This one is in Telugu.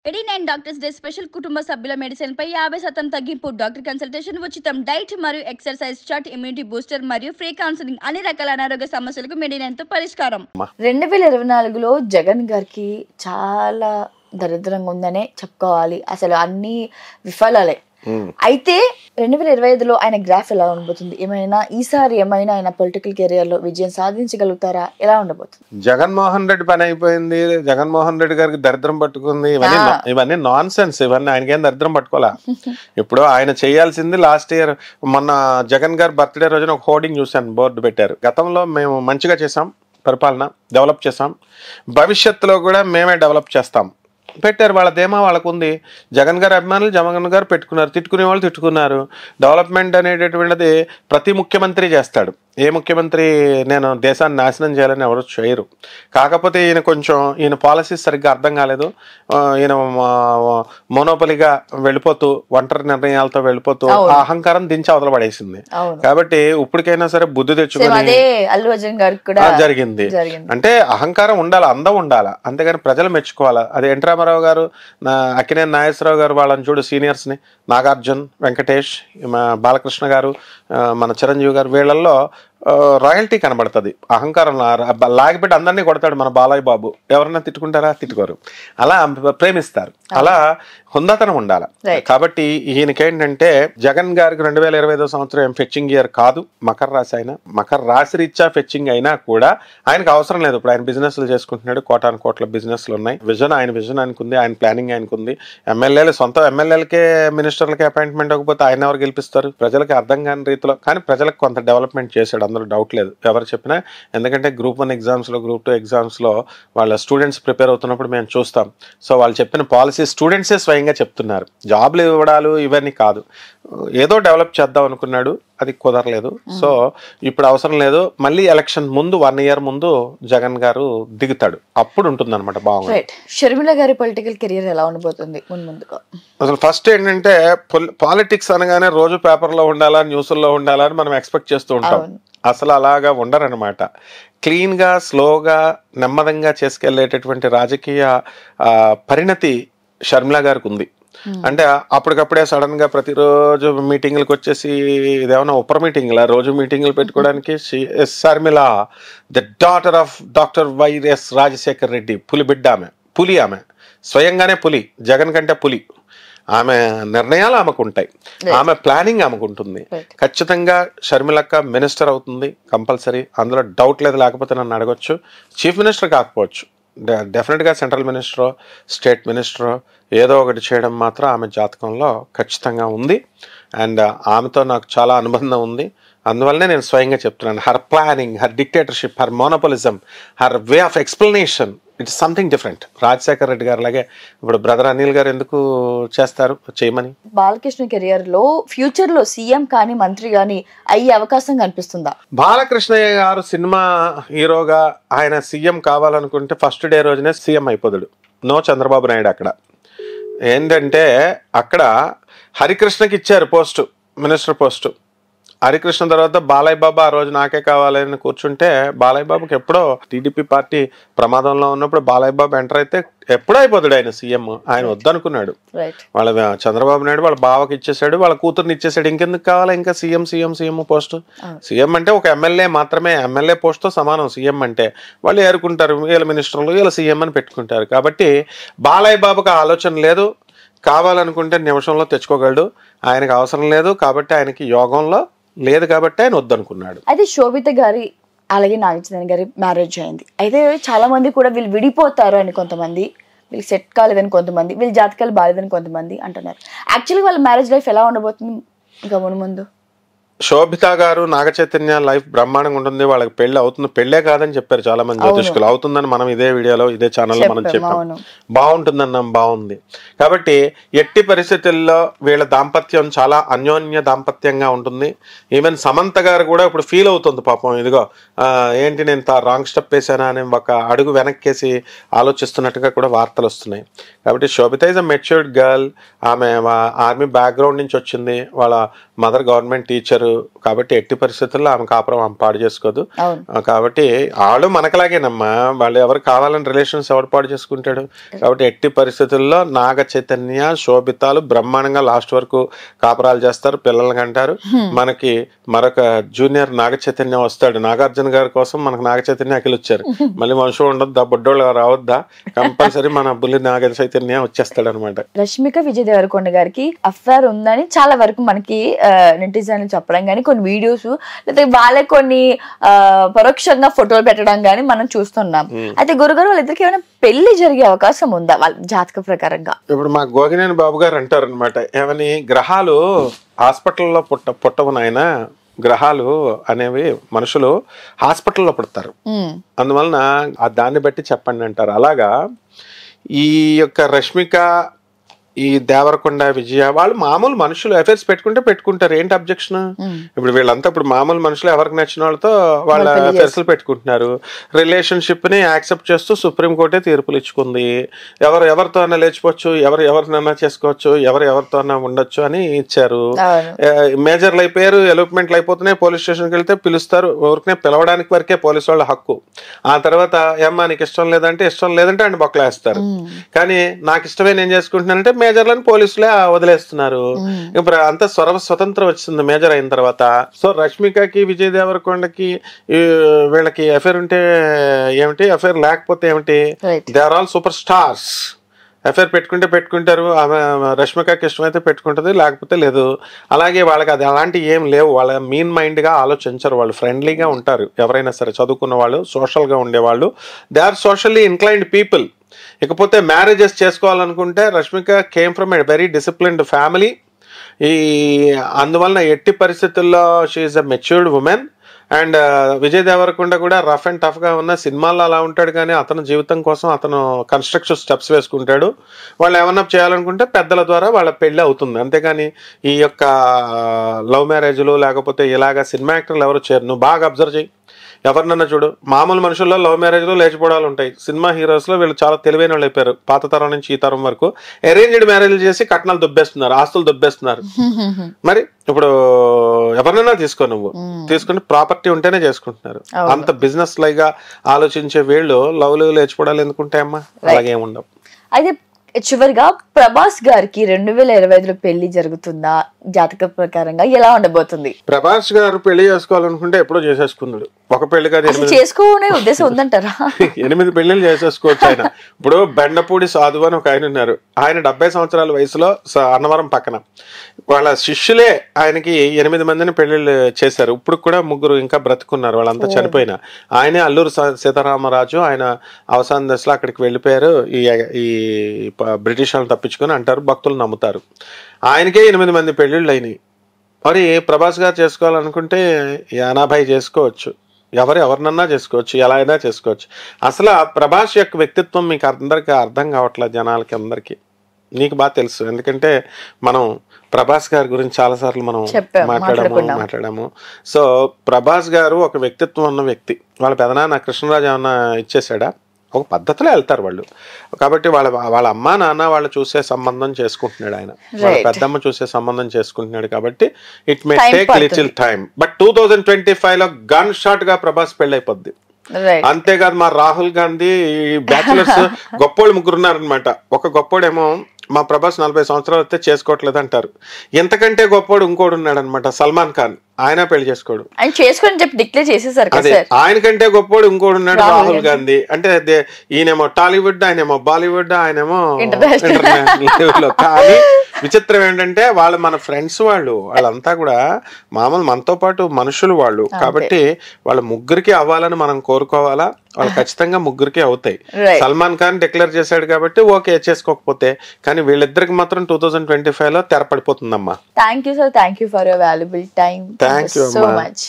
89 డాక్టర్స్ డే స్పెషల్ కుటుంబ సభ్యుల మెడిసిన్ పై 50% తగ్గింపు. డాక్టర్ కన్సల్టేషన్ ఉచితం. డైట్ మరియు ఎక్సర్సైజ్ చార్ట్, ఇమ్యూనిటీ బూస్టర్ మరియు ఫ్రీ కౌన్సిలింగ్. అన్ని రకాల అనారోగ్య సమస్యలకు మెడినైన్తో పరిష్కారం. 2024లో జగన్ గారికి చాలా దరిద్రంగా ఉందనే చెప్పుకోవాలి. అసలు అన్ని విఫలాలే. అయితే 2025లో ఆయన గ్రాఫ్ ఎలా ఉండబోతుంది? ఈసారి ఏమైనా ఆయన పొలిటికల్ కెరియర్ లో విజయం సాధించగలుగుతారా? ఎలా ఉండబోతుంది? జగన్మోహన్ రెడ్డి పని అయిపోయింది, జగన్మోహన్ రెడ్డి గారికి దరిద్రం పట్టుకుంది, ఇవన్నీ నాన్ సెన్స్. ఇవన్నీ ఆయనకేం దరిద్రం పట్టుకోవాలా. ఇప్పుడు ఆయన చేయాల్సింది లాస్ట్ ఇయర్ మొన్న జగన్ గారు బర్త్డే రోజున ఒక హోర్డింగ్ చూశాను, బోర్డు పెట్టారు. గతంలో మేము మంచిగా చేసాం, పరిపాలన డెవలప్ చేసాం, భవిష్యత్తులో కూడా మేమే డెవలప్ చేస్తాం పెట్టారు. వాళ్ళ ధీమా వాళ్ళకు ఉంది. జగన్ గారు అభిమానులు జగన్ గారు పెట్టుకున్నారు, తిట్టుకునే వాళ్ళు తిట్టుకున్నారు. డెవలప్మెంట్ అనేటటువంటిది ప్రతి ముఖ్యమంత్రి చేస్తాడు. ఏ ముఖ్యమంత్రి నేను దేశాన్ని నాశనం చేయాలని ఎవరు చేయరు. కాకపోతే ఈయన పాలసీస్ సరిగ్గా అర్థం కాలేదు. ఈయన మోనోపలిగా వెళ్ళిపోతూ, ఒంటరి నిర్ణయాలతో వెళ్ళిపోతూ ఆ అహంకారం దించి అవతల పడేసింది. కాబట్టి ఇప్పటికైనా సరే బుద్ధి తెచ్చుకుని జరిగింది. అంటే అహంకారం ఉండాలి, అందం ఉండాలి, అంతేగాని ప్రజలు మెచ్చుకోవాలా. అది ఎన్టీ రామారావు గారు, అక్కినేని నాగేశ్వరరావు గారు, వాళ్ళని చూడు సీనియర్స్ని, నాగార్జున్, వెంకటేష్, బాలకృష్ణ గారు, మన చిరంజీవి గారు, వీళ్ళల్లో రాయల్టీ కనబడుతుంది. అహంకారం లాగిపెట్టి అందరినీ కొడతాడు మన బాలయ్య బాబు. ఎవరన్నా తిట్టుకుంటారా? తిట్టుకోరు. అలా ప్రేమిస్తారు. అలా హుందాతనం ఉండాలి. కాబట్టి ఈయనకేంటంటే జగన్ గారికి 2025 సంవత్సరం ఏం ఫెచ్చింగ్ ఇయర్ కాదు. మకర రాశి అయినా, మకర రాశి రీత్యా ఫెచ్చింగ్ అయినా కూడా ఆయనకు అవసరం లేదు. ఇప్పుడు ఆయన బిజినెస్లు చేసుకుంటున్నాడు, కోటాను కోట్ల బిజినెస్లు ఉన్నాయి. ఆయన విజన్ ఆయనకుంది, ఆయన ప్లానింగ్ ఆయనకుంది. ఎమ్మెల్యేలు సొంత ఎమ్మెల్యేలకే మినిస్టర్లకే అపాయింట్మెంట్ అవ్వకపోతే ఆయన ఎవరు గెలిపిస్తారు? ప్రజలకు అర్థం కాని రీతిలో. కానీ ప్రజలకు కొంత డెవలప్మెంట్ చేశాడు, అందులో డౌట్ లేదు, ఎవరు చెప్పినా. ఎందుకంటే గ్రూప్ 1 ఎగ్జామ్స్లో, గ్రూప్ 2 ఎగ్జామ్స్లో వాళ్ళ స్టూడెంట్స్ ప్రిపేర్ అవుతున్నప్పుడు మేము చూస్తాం. సో వాళ్ళు చెప్పిన పాలసీ స్టూడెంట్సే స్వయంగా చెప్తున్నారు. జాబ్లు ఇవ్వడాలు ఇవన్నీ కాదు. ఏదో డెవలప్ చేద్దాం అనుకున్నాడు, అది కుదరలేదు. సో ఇప్పుడు అవసరం లేదు. మళ్ళీ ఎలక్షన్ ముందు 1 year ముందు జగన్ గారు దిగుతాడు, అప్పుడు ఉంటుంది అనమాట. బాగుంది. షర్మిల గారి పొలిటికల్ కెరియర్ ఎలా ఉండబోతుంది ముందుగా? అసలు ఫస్ట్ ఏంటంటే పాలిటిక్స్ అనగానే రోజు పేపర్లో ఉండాలా, న్యూస్లో ఉండాలా అని మనం ఎక్స్పెక్ట్ చేస్తూ ఉంటాం. అసలు అలాగా ఉండరనమాట. క్లీన్గా, స్లోగా, నెమ్మదంగా చేసుకెళ్లేటటువంటి రాజకీయ పరిణతి షర్మిల గారికి ఉంది. అంటే అప్పటికప్పుడే సడన్ గా ప్రతిరోజు మీటింగ్లకు వచ్చేసి ఇదేమన్నా ఉపర మీటింగ్లా, రోజు మీటింగ్లు పెట్టుకోవడానికి. Sharmila the daughter of doctor YS Rajasekhar Reddy, పులి బిడ్డ ఆమె, పులి. ఆమె స్వయంగానే పులి, జగన్ కంటే పులి. ఆమె నిర్ణయాలు ఆమెకు ఉంటాయి, ఆమె ప్లానింగ్ ఆమెకు ఉంటుంది. ఖచ్చితంగా షర్మిలక్క మినిస్టర్ అవుతుంది కంపల్సరీ, అందులో డౌట్ లేదు. లేకపోతే నన్ను అడగొచ్చు, చీఫ్ మినిస్టర్ కాకపోవచ్చు, డెఫినెట్గా సెంట్రల్ మినిస్టరో, స్టేట్ మినిస్టరో ఏదో ఒకటి చేయడం మాత్రం ఆమె జాతకంలో ఖచ్చితంగా ఉంది. అండ్ ఆమెతో నాకు చాలా అనుబంధం ఉంది. అందువల్లనే నేను స్వయంగా చెప్తున్నాను, her planning, her dictatorship, her monopolism, her way of explanation, it's something different. Rajasekhar Reddy garu అలాగే ఇప్పుడు బ్రదర్ అనిల్ గారు ఎందుకు చేస్తారు, చేయమని. బాలకృష్ణ కెరియర్ లో ఫ్యూచర్ లో సీఎం కానీ మంత్రి కానీ అయ్యే అవకాశం కనిపిస్తుందా? బాలకృష్ణయ్య గారు సినిమా హీరోగా ఆయన సీఎం కావాలనుకుంటే ఫస్ట్ డే రోజునే సీఎం అయిపోతాడు. నో చంద్రబాబు నాయుడు. అక్కడ ఏంటంటే అక్కడ హరికృష్ణకి ఇచ్చారు పోస్టు, మినిస్టర్ పోస్టు. హరికృష్ణ తర్వాత బాలయ్య బాబు ఆ రోజు నాకే కావాలని కూర్చుంటే, బాలయ్య బాబుకి ఎప్పుడో టీడీపీ పార్టీ ప్రమాదంలో ఉన్నప్పుడు బాలయ్య బాబు ఎంటర్ అయితే ఎప్పుడో అయిపోతాడు ఆయన సీఎం. ఆయన వద్దనుకున్నాడు. వాళ్ళ చంద్రబాబు నాయుడు వాళ్ళ బావకి ఇచ్చేసాడు, వాళ్ళ కూతుర్ని ఇచ్చేసాడు. ఇంకెందుకు కావాలా ఇంకా సీఎం పోస్టు? సీఎం అంటే ఒక ఎమ్మెల్యే మాత్రమే, ఎమ్మెల్యే పోస్టుతో సమానం సీఎం అంటే. వాళ్ళు ఏరుకుంటారు, వీళ్ళ మినిస్టర్లు, వీళ్ళ సీఎం అని పెట్టుకుంటారు. కాబట్టి బాలయ్య బాబుకి ఆలోచన లేదు, కావాలనుకుంటే నిమిషంలో తెచ్చుకోగలడు. ఆయనకు అవసరం లేదు కాబట్టి, ఆయనకి యోగంలో లేదు కాబట్టి ఆయన వద్దనుకున్నాడు. అయితే శోభిత గారి అలాగే నాగచంద్రన్ గారి మ్యారేజ్ అయింది. అయితే చాలా మంది కూడా వీళ్ళు విడిపోతారు అని కొంతమంది, వీళ్ళు సెట్ కాలేదని కొంతమంది, వీళ్ళ జాతకాలు బాలేదని కొంతమంది అంటున్నారు. యాక్చువల్గా వాళ్ళ మ్యారేజ్ లైఫ్ ఎలా ఉండబోతుంది ఇంకా ముందు? శోభిత గారు, నాగ చైతన్య లైఫ్ బ్రహ్మాండంగా ఉంటుంది. వాళ్ళకి పెళ్లి అవుతుంది, పెళ్లే కాదని చెప్పారు చాలా మంది జ్యోతిష్కులు. అవుతుందని మనం ఇదే వీడియోలో, ఇదే ఛానల్లో మనం చెప్పాం. బాగుంటుందన్నాం, బాగుంది. కాబట్టి ఎట్టి పరిస్థితుల్లో వీళ్ళ దాంపత్యం చాలా అన్యోన్య దాంపత్యంగా ఉంటుంది. ఈవెన్ సమంత గారు కూడా ఇప్పుడు ఫీల్ అవుతుంది పాపం, ఇదిగో ఏంటి నేను రాంగ్ స్టెప్ వేసానా అని ఒక అడుగు వెనక్కేసి ఆలోచిస్తున్నట్టుగా కూడా వార్తలు వస్తున్నాయి. కాబట్టి శోభిత ఈజ్ అ మెచ్యూర్డ్ గర్ల్. ఆమె ఆర్మీ బ్యాక్గ్రౌండ్ నుంచి వచ్చింది, వాళ్ళ మదర్ గవర్నమెంట్ టీచరు, కాబట్టి ఎట్టి పరిస్థితుల్లో ఆమె కాపురం ఆమె పాడు చేసుకోదు. అవును. కాబట్టి వాళ్ళు మనకలాగేనమ్మా, వాళ్ళు ఎవరు కావాలని రిలేషన్స్ ఎవరు పాడు చేసుకుంటాడు. కాబట్టి ఎట్టి పరిస్థితుల్లో నాగ చైతన్య శోభితాలు బ్రహ్మాండంగా లాస్ట్ వరకు కాపురాలు చేస్తారు, పిల్లలకి అంటారు. మనకి మరొక జూనియర్ నాగ చైతన్య వస్తాడు. నాగార్జున గారి కోసం మనకు నాగ చైతన్య అఖిల్ వచ్చారు. మళ్ళీ మనుషులు ఉండొద్దా, బొడ్డోళ్ళు రావద్దా, కంపల్సరీ మన బుల్లి నాగ చైతన్య వచ్చేస్తాడు అనమాట. రష్మిక విజయ్ దేవరకొండ గారికి అఫేర్ ఉందని చాలా వరకు మనకి నెటిజన్లు చెప్పడం కానీ, కొన్ని వీడియోస్ లేదా వాళ్ళే కొన్ని పరోక్షంగా ఫోటోలు పెట్టడం కానీ మనం చూస్తున్నాం. అయితే గురుగారు వాళ్ళిద్దరికి ఏమైనా పెళ్లి జరిగే అవకాశం ఉందా వాళ్ళ జాతక ప్రకారంగా? ఇప్పుడు మా గోగినేని బాబు గారు అంటారు అనమాట, ఏమని గ్రహాలు హాస్పిటల్లో పుట్టవు నాయన, గ్రహాలు అనేవి మనుషులు హాస్పిటల్లో పుడతారు, అందువలన దాన్ని బట్టి చెప్పండి అంటారు. అలాగా ఈ యొక్క రష్మిక, ఈ దేవరకొండ, విజయ వాళ్ళు మామూలు మనుషులు అఫైర్స్ పెట్టుకుంటారు. ఏంటి అబ్జెక్షన్? ఇప్పుడు వీళ్ళంతా ఇప్పుడు మామూలు మనుషులు ఎవరికి నచ్చిన వాళ్ళతో వాళ్ళ అఫైర్స్ పెట్టుకుంటున్నారు. రిలేషన్షిప్ ని యాక్సెప్ట్ చేస్తూ సుప్రీంకోర్టే తీర్పులు ఇచ్చుకుంది. ఎవరితో అన్నా లేచిపోవచ్చు, ఎవరినన్నా చేసుకోవచ్చు, ఎవరితో అన్నా ఉండొచ్చు అని ఇచ్చారు. మేజర్లు అయిపోయారు, ఎలోప్మెంట్లు అయిపోతున్నాయి, పోలీస్ స్టేషన్కి వెళ్తే పిలుస్తారు, ఊరికనే పిలవడానికి వరకే పోలీసు వాళ్ళ హక్కు. ఆ తర్వాత ఏమ్మా నీకు ఇష్టం లేదంటే ఆయన బొక్కలేస్తారు. కానీ నాకు ఇష్టమే నేను చేసుకుంటున్నానంటే మేజర్లను పోలీసులే వదిలేస్తున్నారు. ఇప్పుడు అంతా స్వతంత్రం వచ్చింది మేజర్ అయిన తర్వాత. సో రష్మికకి, విజయ్ దేవరకొండకి వీళ్ళకి అఫేర్ ఉంటే ఏమిటి, అఫేర్ లేకపోతే ఏమిటి? They are all super stars. Affair పెట్టుకుంటారు. ఆమె రష్మికకి ఇష్టమైతే పెట్టుకుంటుంది, లేకపోతే లేదు. అలాగే వాళ్ళకి అది అలాంటి ఏం లేవు. వాళ్ళ మీన్ మైండ్ గా ఆలోచించరు, వాళ్ళు ఫ్రెండ్లీగా ఉంటారు. ఎవరైనా సరే చదువుకున్న వాళ్ళు, సోషల్ గా ఉండేవాళ్ళు, they are socially inclined people. ఇకపోతే మ్యారేజెస్ చేసుకోవాలనుకుంటే Rashmika came from a very disciplined family. అందువలన ఎట్టి పరిస్థితుల్లో she is a matured women. And Vijay Deverakonda కూడా రఫ్ అండ్ టఫ్ గా ఉన్న సినిమాల్లో అలా ఉంటాడు, కానీ అతను జీవితం కోసం అతను కన్స్ట్రక్టివ్ స్టెప్స్ వేసుకుంటాడు. వాళ్ళు ఏమన్నా చేయాలనుకుంటే పెద్దల ద్వారా వాళ్ళ పెళ్లి అవుతుంది. అంతేగాని ఈ యొక్క లవ్ మ్యారేజ్లు లేకపోతే ఇలాగా సినిమా యాక్టర్లు ఎవరు చేయరు. నువ్వు బాగా అబ్జర్వ్ చేయి, ఎవరినన్నా చూడు, మామూలు మనుషుల్లో లవ్ మ్యారేజ్లో లేచిపోవడాలు ఉంటాయి. సినిమా హీరోస్లో వీళ్ళు చాలా తెలివైన వాళ్ళు అయిపోయారు. పాత తరం నుంచి ఈ తరం వరకు అరేంజ్డ్ మ్యారేజ్లు చేసి కట్నాలు దుబ్బేస్తున్నారు, ఆస్తులు దుబ్బేస్తున్నారు. మరి ఇప్పుడు ఎవరినైనా నువ్వు తీసుకుని ప్రాపర్టీ ఉంటేనే చేసుకుంటున్నారు. అంత బిజినెస్ లైగా ఆలోచించే వీళ్ళు లవ్లు లేచిపోవడాలు ఎందుకుంటాయమ్మా? అలాగే ఉండవు. అయితే చివరిగా ప్రభాస్ గారికి 2025లో పెళ్లి జరుగుతుందా? జాతక ప్రకారంగా ఎలా ఉండబోతుంది? ప్రభాస్ గారు పెళ్లి చేసుకోవాలనుకుంటే ఎప్పుడో చేసేసుకున్నాడు. ఒక పెళ్లి కాదు, చేసుకోనే ఉద్దేశం ఉందంటారా? 8 పెళ్లిళ్ళు చేసేసుకోవచ్చు ఆయన. ఇప్పుడు బెండపూడి సాధు అని ఒక ఆయన ఉన్నారు. ఆయన 70 సంవత్సరాల వయసులో అన్నవరం పక్కన వాళ్ళ శిష్యులే ఆయనకి 8 మందిని పెళ్లిళ్ళు చేశారు. ఇప్పుడు కూడా 3 ఇంకా బ్రతుకున్నారు, వాళ్ళంతా చనిపోయినా. ఆయనే అల్లూరు సీతారామరాజు. ఆయన అవసాన దశలో అక్కడికి వెళ్ళిపోయారు. ఈ బ్రిటిష్ వాళ్ళని తప్పించుకొని అంటారు, భక్తులు నమ్ముతారు. ఆయనకే 8 మంది పెళ్లిళ్ళు అయినాయి. మరి ప్రభాస్ గారు చేసుకోవాలనుకుంటే 80 చేసుకోవచ్చు, ఎవరినన్నా చేసుకోవచ్చు, ఎలా అయినా చేసుకోవచ్చు. అసలు ప్రభాస్ యొక్క వ్యక్తిత్వం మీకు అందరికీ అర్థం కావట్లేదు, జనాలకి అందరికీ. నీకు బాగా తెలుసు, ఎందుకంటే మనం ప్రభాస్ గారి గురించి చాలాసార్లు మనం మాట్లాడాము. సో ప్రభాస్ గారు ఒక వ్యక్తిత్వం ఉన్న వ్యక్తి. వాళ్ళ పెదనాన్న కృష్ణరాజు ఏమన్నా ఇచ్చేసాడా? ఒక పద్ధతిలో వెళ్తారు వాళ్ళు. కాబట్టి వాళ్ళ అమ్మ నాన్న వాళ్ళు చూసే సంబంధం చేసుకుంటున్నాడు ఆయన. వాళ్ళ పెద్దమ్మ చూసే సంబంధం చేసుకుంటున్నాడు. కాబట్టి it may take little time. But 2025లో గన్ షాట్ గా ప్రభాస్ పెళ్లి అయిపోద్ది. అంతేకాదు, మా రాహుల్ గాంధీ బ్యాచులర్స్ గొప్పోళ్ళు 3 ఉన్నారనమాట. ఒక గొప్పోడేమో మా ప్రభాస్ 40 సంవత్సరాలు వస్తే చేసుకోవట్లేదు అంటారు. ఎంతకంటే గొప్పోడు ఇంకోడు ఉన్నాడు అనమాట, సల్మాన్ ఖాన్. ఆయన పెళ్లి చేసుకోడు, ఆయన చేసుకొని చెప్పి డిక్లేర్ చేసేసారు. అదే ఆయనకంటే గొప్పోడు ఇంకోడు ఉన్నాడు, రాహుల్ గాంధీ. అంటే ఈయనేమో టాలీవుడ్, ఆయనేమో బాలీవుడ్, ఆయనేమో ఇంటర్నేషనల్. కానీ విచిత్రం ఏంటంటే వాళ్ళు మన ఫ్రెండ్స్, వాళ్ళంతా కూడా మామూలు మనతో పాటు మనుషులు వాళ్ళు. కాబట్టి వాళ్ళ 3కి అవ్వాలని మనం కోరుకోవాలా? వాళ్ళు ఖచ్చితంగా 3కి అవుతాయి. సల్మాన్ ఖాన్ డిక్లేర్ చేశాడు కాబట్టి ఓకే, చేసుకోకపోతే. కానీ వీళ్ళిద్దరికి మాత్రం 2025లో తెరపడిపోతుందమ్మా. Thank you sir, thank you for your valuable time. Thank you so much.